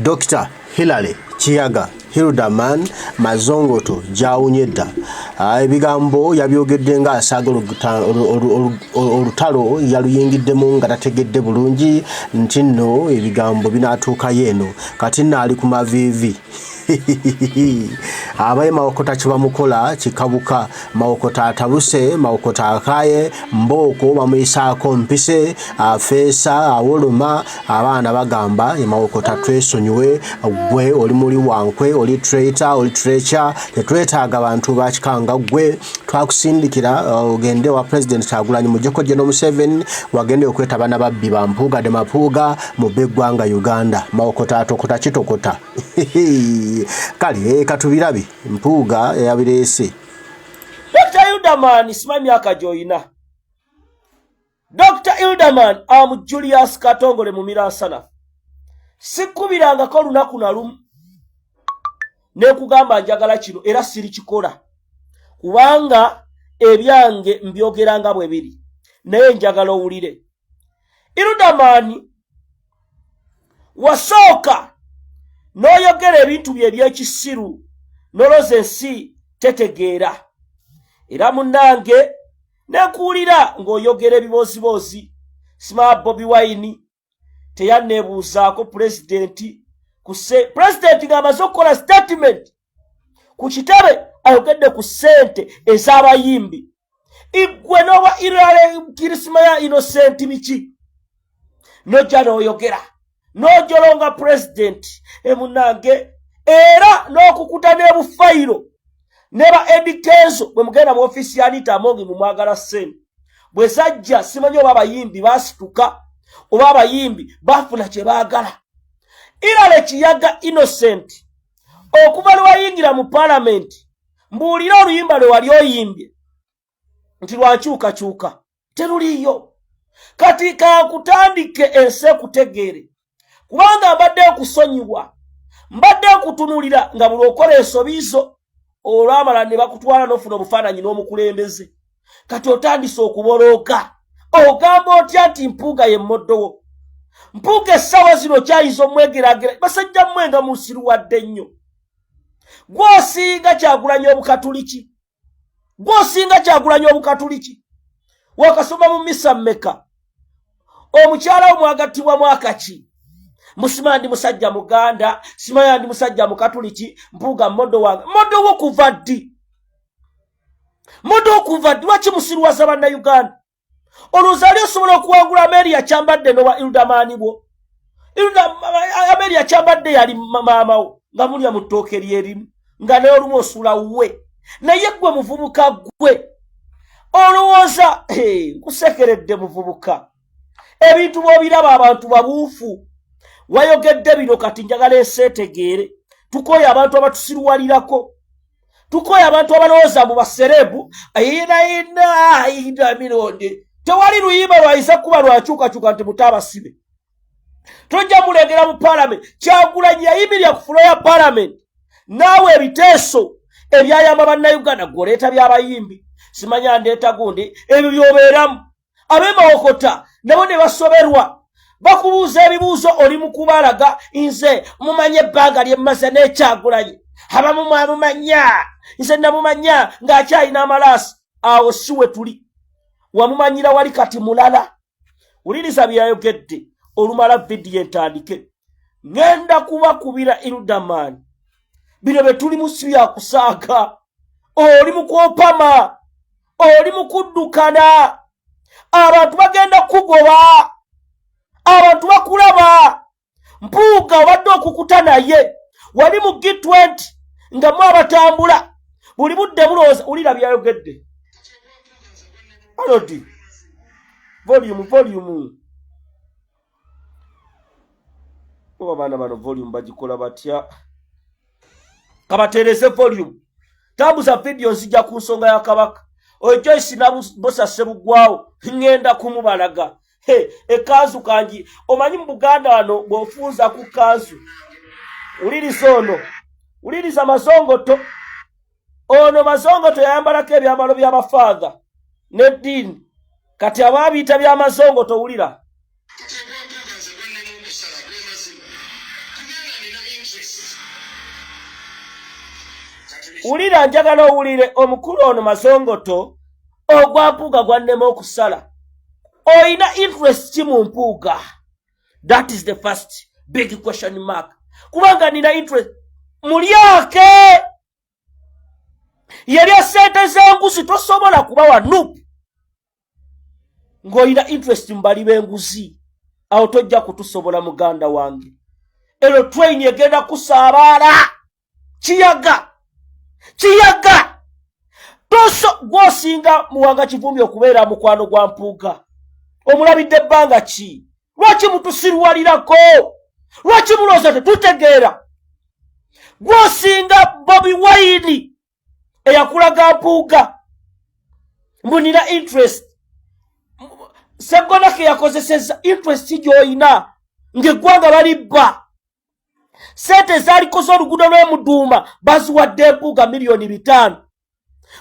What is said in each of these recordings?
Dr. Hilary Kiyaga Hildaman Mazongoto Jawunyedda ebigambo yabyogedde nga asaga olutalo yaluyingiddemu nga tategedde bulungi nti nno ebigambo binatuuka yeno kati nno ali ku maviivi abaye Mawokota kibamukola kikabuka Mawokota atabuse Mawokota akaye mboko bamuyisaako mpise afeesa awoluma abaana bagamba Mawokota twesonyiwe gwe oli muli wankwe oli traitor oli treacher tetwetaaga abantu bakikanga gwe twakusindikira ogende wa president Kyagulanyi mujeko General Museveni wagende okwetaba n'ababbi bampuuga de mapuuga mu beggwanga Uganda Mawokota atokota kitokota kali katubirabi mpuuga yabirese Dr. Hildaman simami akajoyina Dr. Hildaman Julius Katongole mu Miransana sikubiranga ko lunaku na lumu ne kugamba njagala kino era siri kikola kubanga ebyange mbyogeranga bwe biri naye njagala owulire Hildaman wasooka noyogera ebintu bye ebyekisiru noloze ensi tetegeera era munnange nekuwulira ng'oyogera ebibozibozi sima Bobi Wine teyanneebuuzaako pulezidenti pulezidenti ng'amaze okukola statement ku kitebe ayogedde ku ssente ez'abayimbi igwe noba irale kirisima ya Innocent biki nojja n'oyogera nojolonga president emunange era n'okukuta n'ebufayiro neba editezo bwe mugenda mu ofisi ya Anita Amongi mu mwagala ssente bwe sajja simanyi oba abayimbi basituka oba abayimbi bafuna kye baagala Hilary Kiyaga Innocent okuva lwayingira mu parliament mbuulira oluyimba lwe wali oyimbye nti lwankyukakyuka teruliyo kati kakutandike ensi ekutegeere kubanga mbadde okusonyiwa mbadde okutunulira nga buli okola ensobizo olwamala ne bakutwala n'ofuna obufaananyi n'omukulembeze kati otandise okubolooka ogamba otya nti mpuuga ye mmoddowo mpuuga essaawa zino kyayinza omwegeragera basajja mmwenga musiruwadde nnyo gw'osinga Kyagulanyi obukatuliki gw'osinga Kyagulanyi obukatuliki wakasoma mu misa mmeka omukyala omwagatibwa mwaka ki musima ndi musajja muganda simaya ndi musajja mukatuliki mpuuga mmodo wange mmodo wo kuva ddi lwaki musiruwaza banna Uganda oluzali osobola okuwangula Amelia Kyambadde nowa Hildaman bwo Amelia Kyambadde yali maamawo nga mulya mu ttooke lyerimu nga naye olumu osula wuwe naye gwe muvubuka gwe olowooza nkusekeredde muvubuka ebintu bw'obiraba abantu babuufu wayogedde bino kati njagala ensi etegeere tukoye abantu abatusiruwalirako tukoye abantu abalowooza mu baserebu ayina mironde tewali luyimba lwayinza kuba lwakyukakyuka nti mutabasibe tojja mulengera mu parliament Kyagulanyi yayimirira ku fulo ya parliament naawe ebiteeso ebyayamba bannayuganda gwoleeta by'abayimbi simanya ndeeta gundi ebyo byobeeramu ab'e Mawokota nabo ne basoberwa bakubuuza ebibuuzo oli mu kubalaga nze mumanye ebbanga lye mmaze n'Ekyagulanyi abamu mwamumanya nze namumanya ng'akyalina amalaasi awo si we tuli wamumanyira wali kati mulala wuliriza byayogedde olumala vidiyo entandike ngenda kubakubira Hildaman bino bye tuli mu si byakusaaga oli mu kwopama oli mu kuddukana abantu bagenda kugoba abantu bakulaba mpuuga obadde okukuta naye wali mu G20 nga mwabatambula buli budde bulowooza ulira byayogedde alodi volume oba baana bano volume bagikola batya kabatereze volume tambuza video nzija ku nsonga ya Kabaka Joyce Nabubosa Sebugwawo ngenda kumubalaga ekanzu kanji omanyi mu Buganda wano bw'ofunza ku kanzu uliriza ono uliriza Mazongoto ono Mazongoto yayambalako ebyambalo by'abafaadha n'eddiini kati abaabiyita by'Amazongoto ulira ulira njagala owulire omukulu ono Masongoto ogwa Mpuuga gwannema okusala. Oyina interest ki mu Mpuuga? That is the first big question mark. Kubanga nina interest mulyake yali sente z'enguzi tosobola kuba wa nup ng'oyina interest mu bali b'enguzi awo tojja kutusobola muganda wange. Ero train egenda kusaabaala kiyaga gwosinga Muwanga Kivumbi okubeera mukwano gwa Mpuuga. Omulabidde ebbanga ki? Lwaki mutusirwalirako? Lwaki mulooza tetutegeera? Gwosinga Bobi Wine eyakulaga Mpuuga mbunira interest. Sseggona ke yakozeseza interest gy'oyina ng'eggwanga balibba. Sente zaalikoze oluguudo lw'Emuduuma baziwadde Mpuuga miliyoni 5.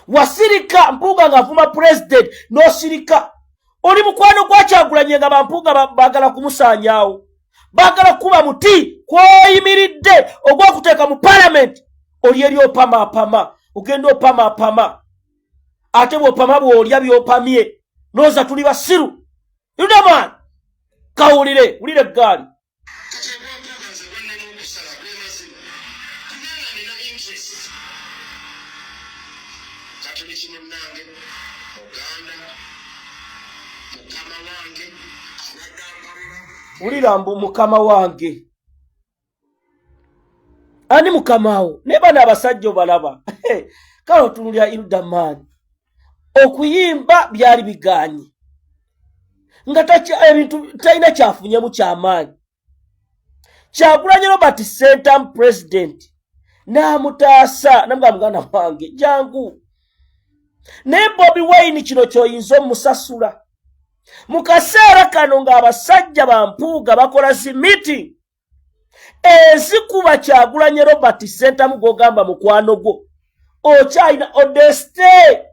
Wasirika Mpuuga ng'avuma president n'osirika. Oli mukwano gwa Kyagulanyi nga Bampuuga baagala kumusaanyaawo. Baagala kuba muti kw'oyimiridde ogw'okuteeka mu parliament. Oli eri opama. Ogenda opama. Ate bw'opama bw'olya by'opamye. Nooza tuli basiru. Yudaman, kawulire, ulire ggaali. Ulira mbu mukama wange. Ani mukamawo? Ne bana abasajja balaba. Kalo tunulya Yudaman. Okuyimba byali biganye. Nga ebintu talina kyafunyemu ky'amaanyi. Kyagulanyi Robert Sentamu president n'amutaasa namugamba muganda wange jangu. Naye Bobi Wine kino ky'oyinza omusasula. Mu kaseera kano ng'abasajja ba Mpuuga bakola zi meeting ezikuba Kyagulanyi Robert Sentamu gw'ogamba mukwano gwo. Okyalina odeste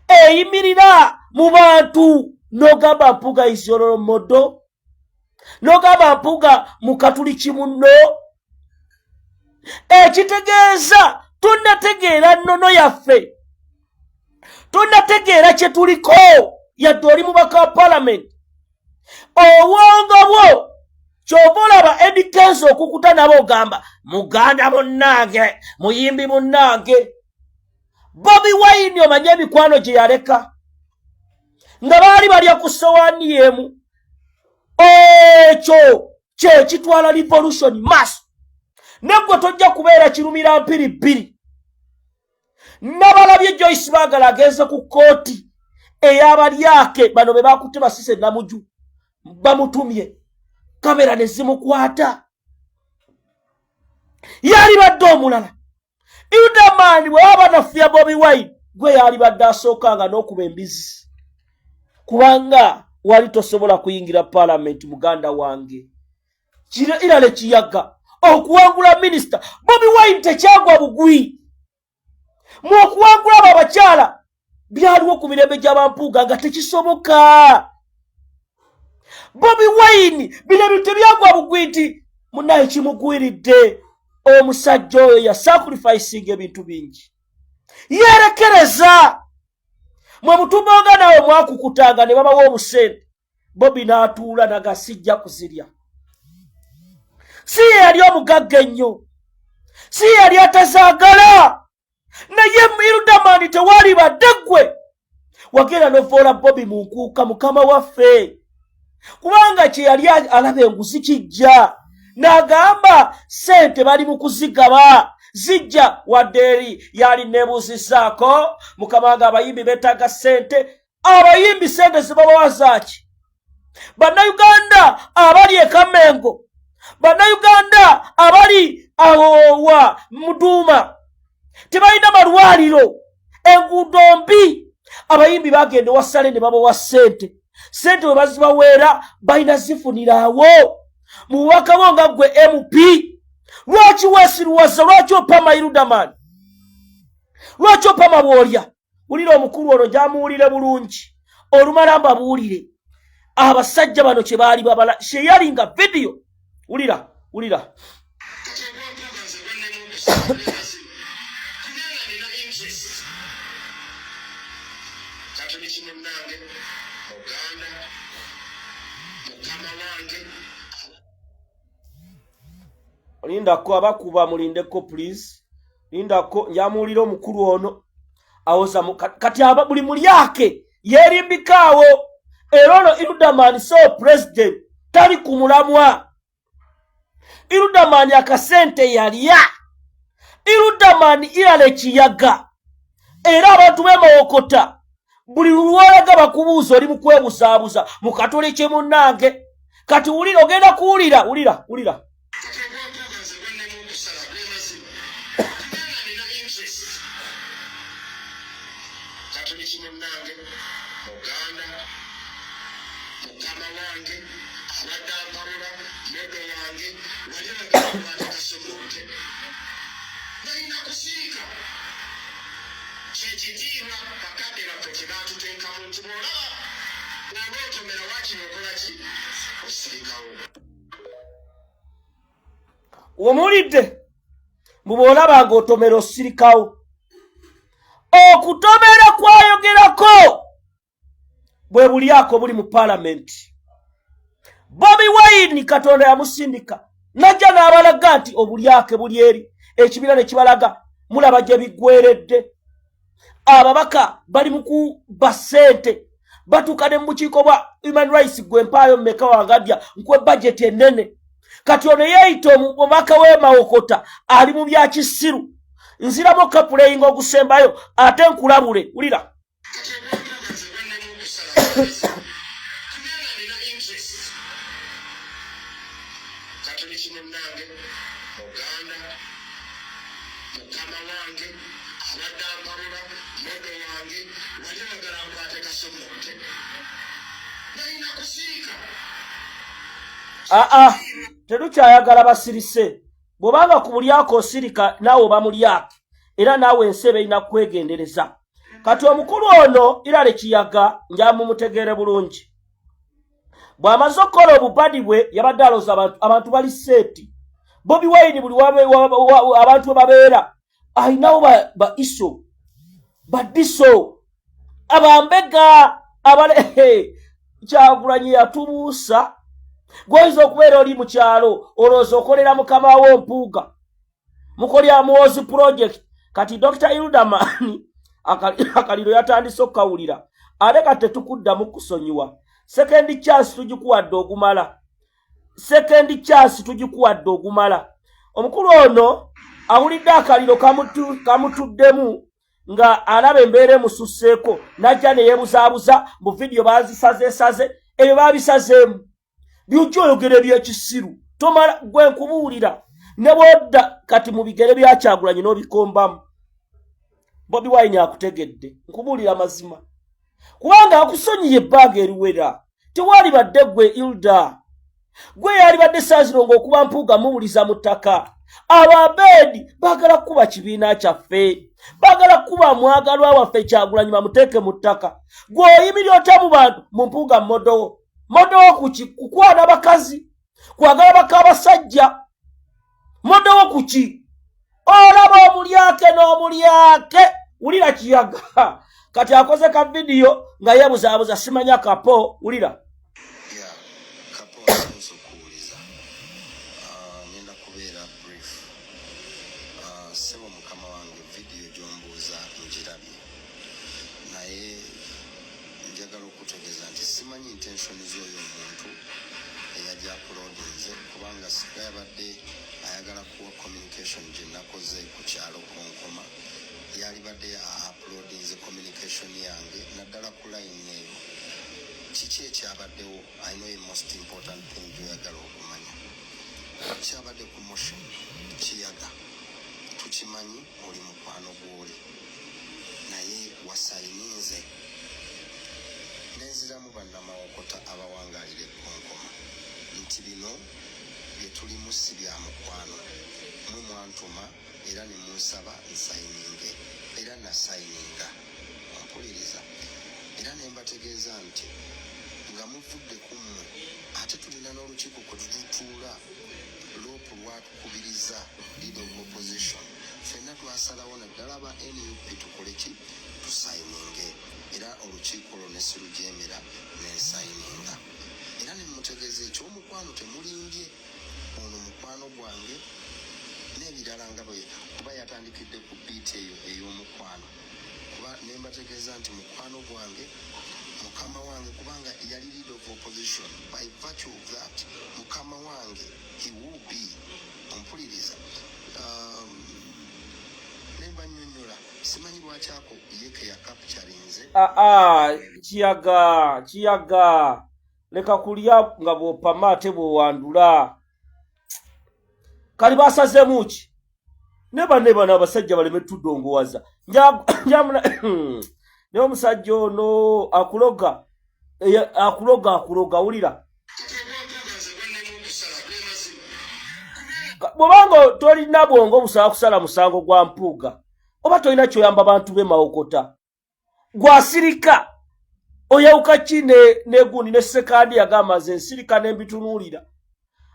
eyimirira mu bantu. Nogamba Mpuuga is your model. Nogamba Mpuuga mukatuli kimunno. Ekitegeeza tunnategeera nnono yaffe. Tunnategeera kye tuliko yadde oli mubaka wa parliament. Obwongo bwo ky'oba olaba Eddy Kenzo okukuta nabo ogamba muganda munnange, muyimbi munnange. Bobi Wine omanye emikwano gye yaleka. Nga baali balya ku sowaani y'emu. Ekyo kye kitwala revolution mass. Negwe tojja kubeera kirumira mpiribbiri. Nabalabye Joyce Baagala agenze ku kooti ey'abalyake bano be bakutte Basise Namuju bamutumye. Kamera ne zimukwata. Yali badde omulala. Yudaman bw'aba nafuya Bobi Wine gwe yali badde asookanga n'okuba embizi. Kubanga wali tosobola kuyingira parliament muganda wange. Irale kiyaga okuwangula minister Bobi Wine tekyagwa bugwi. Mu okuwangula abakyala byaliwo ku mirembe gy'Abampuuga nga tekisoboka. Bobi Wine bino bintu byagwa bugwi nti munaye kimugwiridde. Omusajja oyo ya sacrificing ebintu bingi. Yerekereza. Mwe mutumonga nawe mwakukutanga ne babawo obusente. Bobi n'atuula nagasijja kuzirya. Si yali omugagga ennyo. Si yali atazaagala. Naye Yudaman tewali badde ggwe. Wagenda n'ovoola Bobi mu nkuuka mukama waffe. Kubanga kye yali alaba enguzi kijja. N'agamba sente bali mu kuzigaba. Zijja waddeeri yali nebuuzizaako mukamanga abayimbi beetaaga sente. Abayimbi sente zibabawa zaaki? Bannayuganda abali e Kamengo, bannayuganda abali awowa Muduuma tebalina malwaliro, enguudo mbi. Abayimbi bagenda wasale ne babawa sente. Sente bwe bazibaweera balina zifuniraawo. Mu bubaka bwo nga ggwe MP lwaki weesiruwaza? Lwaki opama Yudaman? Lwaki opama bw'olya? Wulira omukulu ono gy'amuwulire bulungi. Olumala mbabuulire abasajja bano kye baali babala sheyalinga video. Wulira. Uganda mukama wange lindako abakuba mulindeko please lindako njamuulira omukulu ono awoza kati aba buli mulyake yerimbikaawo era ono Irudaman so president tali kumulamwa Irudaman akasente yalya Irudaman irale kiyaga era abantu b'emawokota buli lwolaga bakubuuza oli mukwebusaabuza mukatole kye munnange kati wulira ogenda kuwulira wulira omulidde mbubolaba ng'otomera osirikawo okutomera kwayogerako bwe bulyako buli mu palamenti Bobi Wine Katonda yamusindika najja n'abalaga nti obulyake buli eri ekibira ne kibalaga mulaba gye biggweredde ababaka bali mu kuba ssente batuuka ne mu bukiiko bwa Human Rights gwe mpaayo mmeka wangadya nkwe budget ennene kati ono yeeyita omubaka w'emawokota ali mu bya kisiru nziramu kapuleyinga ogusembayo ate nkulabule wulira terukyayagala basirise bw'obanga ku bulyako osirika naawe oba mulyake era naawe ensebe erina kwegendereza kati omukulu ono irale kiyaga njamumutegeere bulungi bw'amaze okukola obubadi bwe yabadde alooza abantu bali seeti Bobi Wine buli abantu babeera ayinawo ba iso badiso abambega abale Kyagulanyi yatubuusa gwoyinza okubeera oli mu kyalo olowooza okolera mukama wo mpuuga mukolya muwozi project kati Dr. Irudaman akaliro yatandise okukawulira ate kati tetukuddamu kusonyiwa second chance tugikuwadde ogumala omukulu ono awulidde akaliro kamutuddemu nga alaba embeera emususseeko najja ne yeebuzaabuza mu vidiyo bazisazeesaze ebyo baabisazeemu by'ojja oyogera ebyekisiru tomala gwe nkubuulira ne bwodda kati mu bigere bya Kyagulanyi n'obikombamu Bobi Wine akutegedde nkubuulira amazima kubanga akusonyiye ebbanga eriwera tewali badde gwe Ilda gwe yali badde saaziro ng'okuba mpuuga mubuliza mu ttaka ababedi baagala kuba kibiina kyaffe baagala kuba mwagalwa waffe Kyagulanyi bamuteeke mu ttaka gwe oyimirira otya mu bantu mu mpuuga modowo kuki kukwana bakazi kwagala baka abasajja modowo kuki olaba omulyake n'omulyake wulira kiyaga kati akoze ka vidiyo nga yeebuzaabuza simanya kapo wulira I know the most important thing tuyagala okumanya kyabadde ku motion kiyaga tukimanyi oli mukwano gw'oli naye wasayininze nenziramu bannamawokota abawangaalira ekkonkoma nti bino bye tulimu si bya mukwano mwe mwantuma era ne munsaba nsayininge era nasayininga ompuliriza era ne mbategeeza nti nga muvudde ku mmwe ate tulina n'olukiiko kwe tututuula loopu lwatukubiriza leader of opposition ffenna twasalawo naddala ba NUP tukole ki tusayininge era olukiiko lwo ne sirujemera nensayininga era ne mutegeeza ekyomukwano temulimbye ono mukwano gwange n'ebirala nga bwe kuba yatandikidde ku biiti eyo ey'omukwano kuba ne mbategeeza nti mukwano gwange mukama wange kubanga yali leader of opposition by virtue of that mukama wange he will be ompuliriza nemba nnyonnyola simanyi lwaki ako yeke ya capturinze kiyaga leka kulya nga bw'opama ate bw'owandula kali basazeemu ki neba n'abasajja baleme tudongowaza njamuna ne omusajja ono akuloga wulira bw'obanga tolina bwongo busala kusala musango gwa mpuuga oba tolina kyoyamba bantu b'e Mawokota gwasirika oyawuka ki negundi ne sekandi yagamba nze nsirika n'embitunuulira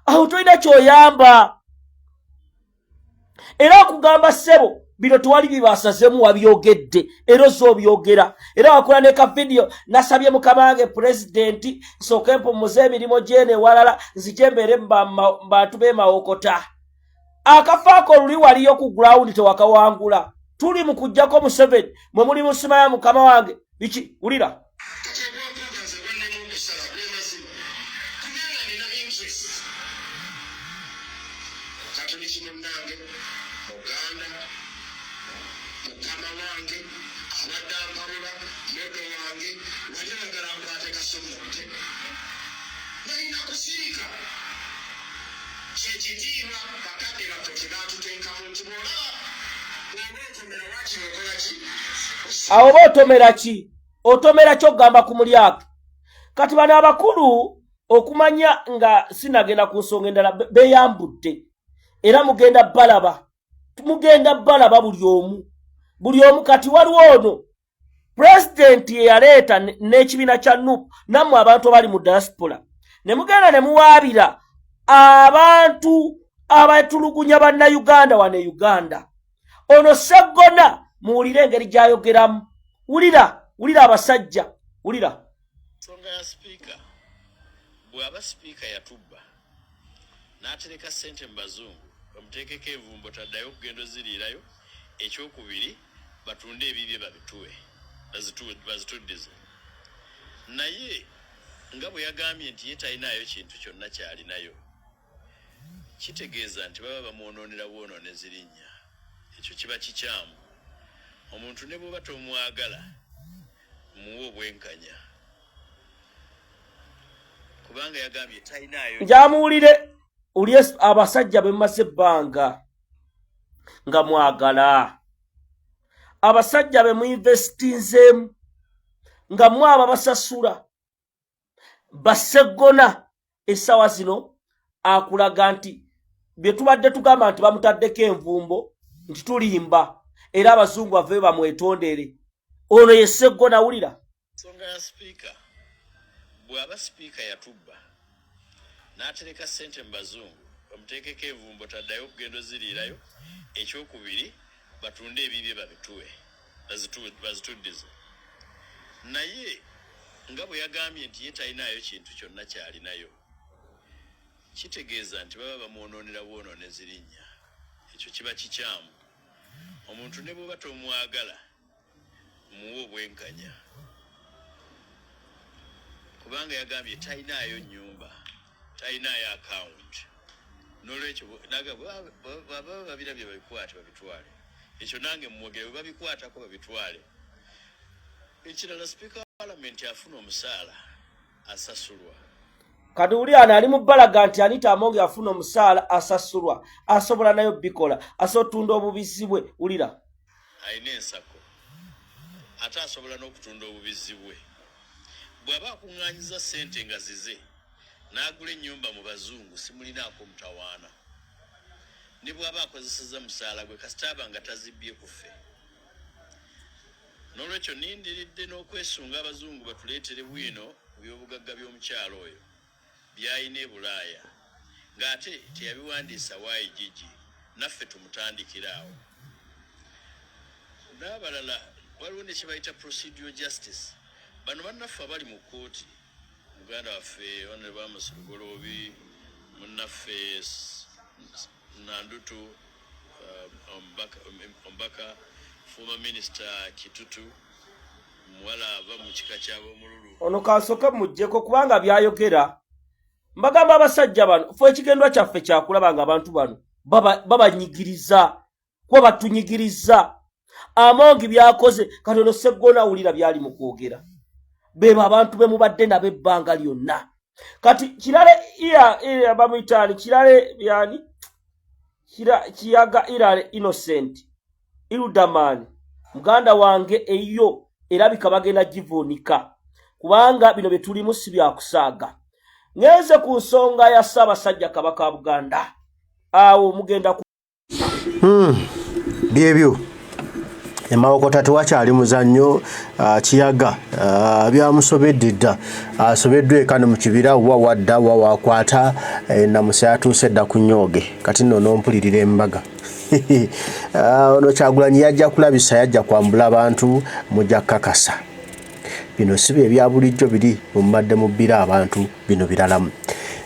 awo tolina kyoyamba era okugamba ssebo bino tewali bibasazeemu wabyogedde era ozobyogera era wakola ne ka video nasabye mukama wange pulezidenti nsooke mpumuze emirimu gyene walala nzije mbeere bantu b'e Mawokota akafaako oluli waliyo ku ground tewakawangula tuli mu kujjako Museveni mwe muli mu nsima ya mukama wange biki wulira awo otomera ki otomera kyogamba ku mulyako kati bano abakulu okumanya nga sinagenda ku nsonga endala beyambudde era mugenda balaba buli omu kati waliwo ono pulezidenti yeyaleeta n'ekibiina kya NUP nammwe abantu abali mu diaspora ne mugenda ne muwaabira abantu abatulugunya bannayuganda wano e Uganda ono Sseggona muwulire engeri gy'ayogeramu wulira abasajja wulira nsonga ya sipiika bw'aba sipiika yatubba n'atereka ssente mu bazungu bamuteekeko envumbo taddayo okugenda oziriirayo ekyokubiri batunde ebibye babituwe bazituddize naye nga bwe yagambye nti ye talinayo kintu kyonna kyalinayo kitegeeza nti baba bamwonoonera bwonooneza linnya ekyo kiba kikyamu omuntu ne bw'oba tomwagala muwe obwenkanya kubanga yagambye talinayo njamuwulire uli abasajja bemmaze ebbanga nga mwagala abasajja bemuinvestinzeemu nga mwaba basasula Basseggona essaawa zino akulaga nti bye tubadde tugamba nti bamutaddeko envumbo nti tulimba era abazungu bave bamwetondere ono ye Sseggona wulira nsonga ya sipiika bw'aba sipiika yatubba n'atereka ssente mu bazungu bamuteekeko envumbo taddayo okugenda oziriirayo ekyokubiri batunde ebibye babituwe bazituddize naye nga bwe yagambye nti ye talinayo kintu kyonna kyalinayo kitegeeza nti baba bamwonoonera bwonooneza linnya ekyo kiba kikyamu omuntu ne bw'oba tomwagala muwe obwenkanya kubanga yagambye talinayo nnyumba talinayo akawunti n'olwekyo baba babirabye babikwate babitwale ekyo nange mumwogere bwe babikwatako babitwale ekirala sipiika wa palamenti afuna omusaala asasulwa kati uli ana ali mu bbalaga nti Anita Among afuna omusaala asasulwa asobola nayo bikola asotunda obubizi bwe wulira alina ensako ate asobola n'okutunda obubizi bwe bw'aba akuŋŋaanyiza ssente nga zize n'agula ennyumba mu bazungu simulinaako mutawaana ne bw'aba akozeseza musaala gwe kasitaaba nga tazibbye ku ffe n'olwekyo nindiridde n'okwesunga abazungu batuleetere bwino mu by'obugagga by'omukyalo oyo byayina e Bulaaya ng'ate teyabiwandiisa Waigigi naffe tumutandikiraawo n'abalala waliwo ne kye procedural justice. Bano bannaffe abali mu kkooti, muganda waffe Honorable Amos Lugoloobi, munnaffe Nandutu, Ombaka, former Minister Kitutu, muwala ava mu kika ky'Abomululu. Ono kasooka mujjeko kubanga byayogera. Mbagamba abasajja bano, ffe ekigendwa kyaffe kyakulaba nga abantu bano babanyigiriza, kuba batunyigiriza. Amongi byakoze katono Sseggona awulira byali mu kwogera. Beba abantu be mubadde nabo ebbanga lyonna. Kati kirale iya bamuyitani kirale yani kiyaga Irale Innocent Iludamani muganda wange eyo erabika bagenda givunika kubanga bino betulimu si byakusaaga. Ngeze ku nsonga ya Ssaabasajja Kabaka wa Buganda awo mugenda ku byebyo Mawokota tewakyali muzannyo kiyaga byamusobedde dda asobeddwe kano mu kibira wadda wakwata namusa yatuuse dda ku nnyoge kati nno nompulirira embaga ono Kyagulanyi yajja kulabisa yajja kwambula abantu mujja kakasa bino si bye bya bulijjo biri mumadde mubbira abantu bino biralamu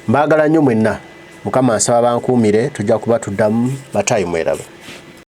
mbagala nnyo mwenna Mukama asaba bankuumire tujja kuba tuddamu batayi mweraba.